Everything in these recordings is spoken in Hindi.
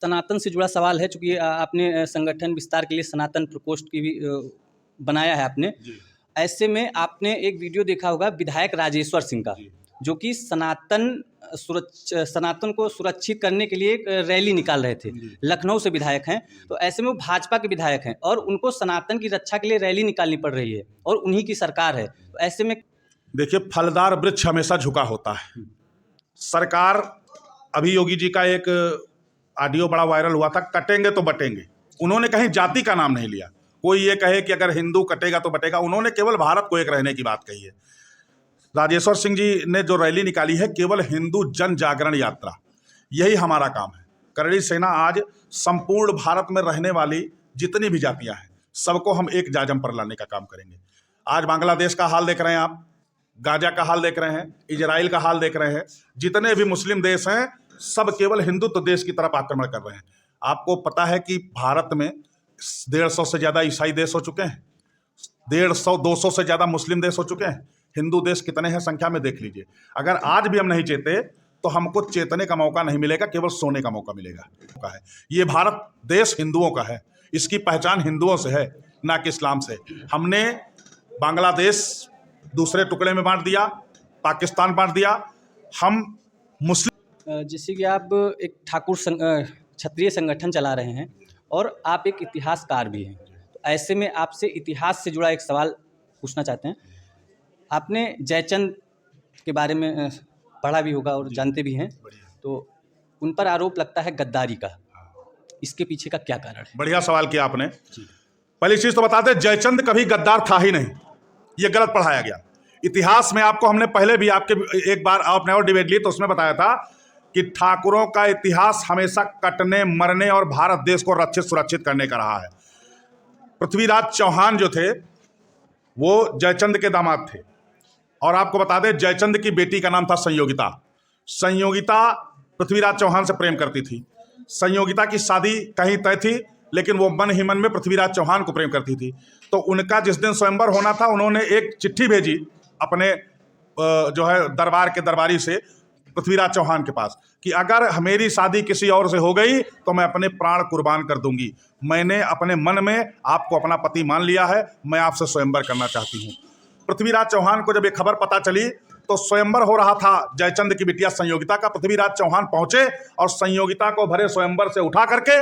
सनातन से जुड़ा सवाल है, चूँकि आपने संगठन विस्तार के लिए सनातन प्रकोष्ठ की भी बनाया है आपने। ऐसे में आपने एक वीडियो देखा होगा विधायक राजेश्वर सिंह का, जो कि सनातन को सुरक्षित करने के लिए एक रैली निकाल रहे थे। लखनऊ से विधायक हैं, तो ऐसे में वो भाजपा के विधायक हैं और उनको सनातन की रक्षा के लिए रैली निकालनी पड़ रही है और उन्हीं की सरकार है। तो ऐसे में देखिए, फलदार वृक्ष हमेशा झुका होता है। सरकार, अभी योगी जी का एक ऑडियो बड़ा वायरल हुआ था, कटेंगे तो बटेंगे। उन्होंने कहीं जाति का नाम नहीं लिया। कोई ये कहे कि अगर हिंदू कटेगा तो बटेगा, उन्होंने केवल भारत को एक रहने की बात कही है। राजेश्वर सिंह जी ने जो रैली निकाली है, केवल हिंदू जन जागरण यात्रा, यही हमारा काम है। करणी सेना आज संपूर्ण भारत में रहने वाली जितनी भी जातियां हैं, सबको हम एक जाजम पर लाने का काम करेंगे। आज बांग्लादेश का हाल देख रहे हैं आप, गाजा का हाल देख रहे हैं, इजराइल का हाल देख रहे हैं। जितने भी मुस्लिम देश हैं, सब केवल हिंदुत्व देश की तरफ आक्रमण कर रहे हैं। आपको पता है कि भारत में 150 से ज़्यादा ईसाई देश हो चुके हैं, 150-200 से ज़्यादा मुस्लिम देश हो चुके हैं। हिंदू देश कितने हैं संख्या में देख लीजिए। अगर आज भी हम नहीं चेते तो हमको चेतने का मौका नहीं मिलेगा, केवल सोने का मौका मिलेगा। ये भारत देश हिंदुओं का है, इसकी पहचान हिंदुओं से है, ना कि इस्लाम से। हमने बांग्लादेश दूसरे टुकड़े में बांट दिया, पाकिस्तान बांट दिया। हम मुस्लिम, जैसे कि आप एक ठाकुर क्षत्रिय संगठन चला रहे हैं और आप एक इतिहासकार भी हैं, तो ऐसे में आपसे इतिहास से जुड़ा एक सवाल पूछना चाहते हैं। आपने जयचंद के बारे में पढ़ा भी होगा और जानते भी हैं, तो उन पर आरोप लगता है गद्दारी का। इसके पीछे का क्या कारण है? बढ़िया सवाल किया आपने। पहली चीज तो बता दें, जयचंद कभी गद्दार था ही नहीं, ये गलत पढ़ाया गया। इतिहास में आपको हमने पहले भी आपके एक बार आपने और डिबेट ली तो उसमें बताया था कि ठाकुरों का इतिहास हमेशा कटने, मरने और भारत देश को रक्षित सुरक्षित करने का रहा है। पृथ्वीराज चौहान जो थे वो जयचंद के दामाद थे, और आपको बता दें जयचंद की बेटी का नाम था संयोगिता। संयोगिता पृथ्वीराज चौहान से प्रेम करती थी। संयोगिता की शादी कहीं तय थी, लेकिन वो मन ही मन में पृथ्वीराज चौहान को प्रेम करती थी। तो उनका जिस दिन स्वयंवर होना था, उन्होंने एक चिट्ठी भेजी अपने जो है दरबार के दरबारी से पृथ्वीराज चौहान के पास कि अगर मेरी शादी किसी और से हो गई तो मैं अपने प्राण कुर्बान कर दूंगी। मैंने अपने मन में आपको अपना पति मान लिया है, मैं आपसे स्वयंवर करना चाहती हूँ। पृथ्वीराज चौहान को जब ये खबर पता चली तो स्वयंवर हो रहा था जयचंद की बिटिया संयोगिता का, पृथ्वीराज चौहान पहुंचे और संयोगिता को भरे स्वयंवर से उठा करके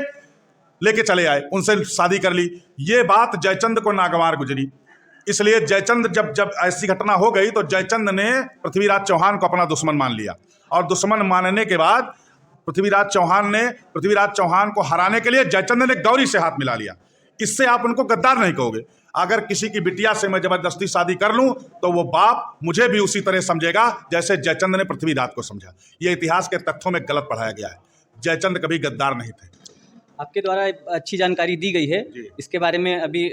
लेके चले आए, उनसे शादी कर ली। ये बात जयचंद को नागवार गुजरी। इसलिए जयचंद जब ऐसी घटना हो गई तो जयचंद ने पृथ्वीराज चौहान को अपना दुश्मन मान लिया, और दुश्मन मानने के बाद पृथ्वीराज चौहान को हराने के लिए जयचंद ने गौरी से हाथ मिला लिया। इससे आप उनको गद्दार नहीं कहोगे। अगर किसी की बिटिया से मैं जबरदस्ती शादी कर लूं तो वो बाप मुझे भी उसी तरह समझेगा जैसे जयचंद ने पृथ्वीराज को समझा। ये इतिहास के तथ्यों में गलत पढ़ाया गया है। जयचंद कभी गद्दार नहीं थे। आपके द्वारा अच्छी जानकारी दी गई है, इसके बारे में अभी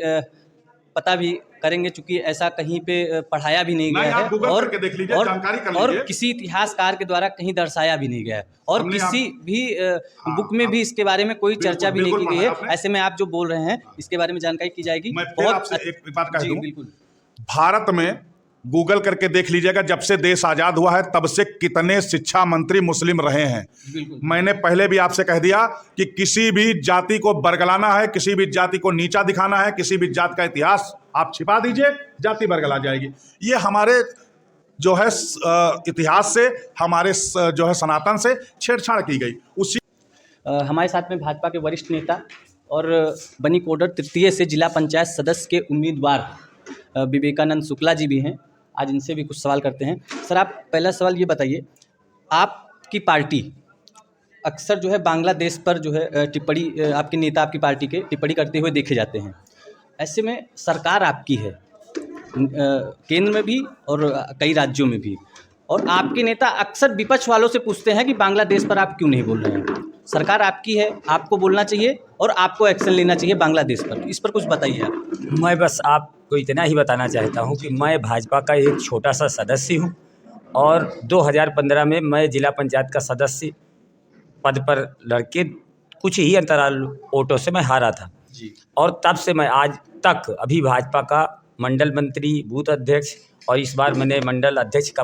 पता भी करेंगे, चूंकि ऐसा कहीं पे पढ़ाया भी नहीं गया है और किसी इतिहासकार के द्वारा कहीं दर्शाया भी नहीं गया है, और किसी भी बुक में भी इसके बारे में कोई चर्चा भी नहीं की गई है। ऐसे में आप जो बोल रहे हैं इसके बारे में जानकारी की जाएगी। बहुत एक बात कह दूं, बिल्कुल। भारत में गूगल करके देख लीजिएगा, जब से देश आजाद हुआ है तब से कितने शिक्षा मंत्री मुस्लिम रहे हैं। मैंने पहले भी आपसे कह दिया कि किसी भी जाति को बरगलाना है, किसी भी जाति को नीचा दिखाना है, किसी भी जाति का इतिहास आप छिपा दीजिए, जाति बरगला जाएगी। ये हमारे जो है इतिहास से, हमारे जो है सनातन से छेड़छाड़ की गई। उसी हमारे साथ में भाजपा के वरिष्ठ नेता और बनी कोडर तृतीय से जिला पंचायत सदस्य के उम्मीदवार विवेकानंद शुक्ला जी भी हैं। आज इनसे भी कुछ सवाल करते हैं। सर, आप पहला सवाल ये बताइए, आपकी पार्टी अक्सर जो है बांग्लादेश पर जो है टिप्पणी, आपके नेता आपकी पार्टी के टिप्पणी करते हुए देखे जाते हैं। ऐसे में सरकार आपकी है केंद्र में भी और कई राज्यों में भी, और आपके नेता अक्सर विपक्ष वालों से पूछते हैं कि बांग्लादेश पर आप क्यों नहीं बोल रहे हैं। सरकार आपकी है, आपको बोलना चाहिए और आपको एक्शन लेना चाहिए बांग्लादेश पर। इस पर कुछ बताइए आप। मैं बस आपको इतना ही बताना चाहता हूं कि मैं भाजपा का एक छोटा सा सदस्य हूं, और 2015 में मैं जिला पंचायत का सदस्य पद पर लड़के कुछ ही अंतराल वोटों से मैं हारा था जी। और तब से मैं आज तक अभी भाजपा का मंडल मंत्री, बूथ अध्यक्ष, और इस बार मैंने मंडल अध्यक्ष का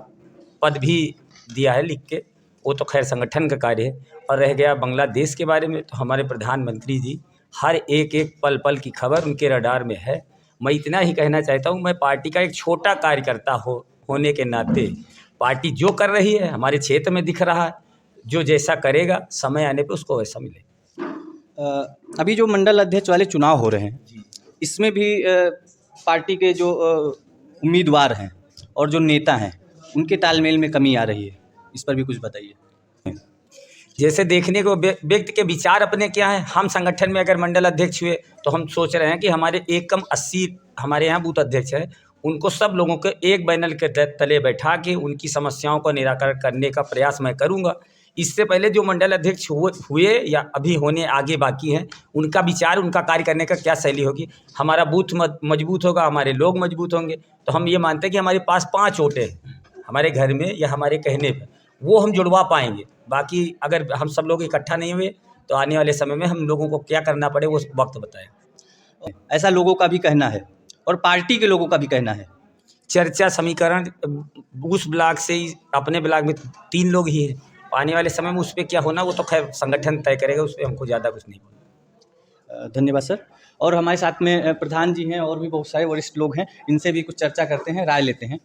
पद भी दिया है लिख के। वो तो खैर संगठन का कार्य है। और रह गया बांग्लादेश के बारे में, तो हमारे प्रधानमंत्री जी हर एक एक पल पल की खबर उनके रडार में है। मैं इतना ही कहना चाहता हूँ, मैं पार्टी का एक छोटा कार्यकर्ता होने के नाते पार्टी जो कर रही है हमारे क्षेत्र में दिख रहा है, जो जैसा करेगा समय आने पे उसको वैसा मिले। अभी जो मंडल अध्यक्ष वाले चुनाव हो रहे हैं, इसमें भी पार्टी के जो उम्मीदवार हैं और जो नेता हैं उनके तालमेल में कमी आ रही है, इस पर भी कुछ बताइए। जैसे देखने को व्यक्ति के विचार अपने क्या हैं। हम संगठन में अगर मंडल अध्यक्ष हुए तो हम सोच रहे हैं कि हमारे एक कम 80 हमारे यहाँ बूथ अध्यक्ष हैं, उनको सब लोगों को एक बैनर के तले बैठा के उनकी समस्याओं का निराकरण करने का प्रयास मैं करूँगा। इससे पहले जो मंडल अध्यक्ष हुए या अभी होने आगे बाकी हैं, उनका विचार, उनका कार्य करने का क्या शैली होगी। हमारा बूथ मजबूत होगा, हमारे लोग मजबूत होंगे, तो हम ये मानते हैं कि हमारे पास 5 वोटें हमारे घर में या हमारे कहने पर, वो हम जुड़वा पाएंगे। बाकी अगर हम सब लोग इकट्ठा नहीं हुए तो आने वाले समय में हम लोगों को क्या करना पड़े वो वक्त बताएं। ऐसा लोगों का भी कहना है और पार्टी के लोगों का भी कहना है। चर्चा समीकरण उस ब्लॉक से ही, अपने ब्लॉक में 3 लोग ही हैं। आने वाले समय में उस पर क्या होना वो तो खैर संगठन तय करेगा, उस पर हमको ज़्यादा कुछ नहीं बोलना। धन्यवाद सर। और हमारे साथ में प्रधान जी हैं और भी बहुत सारे वरिष्ठ लोग हैं, इनसे भी कुछ चर्चा करते हैं, राय लेते हैं।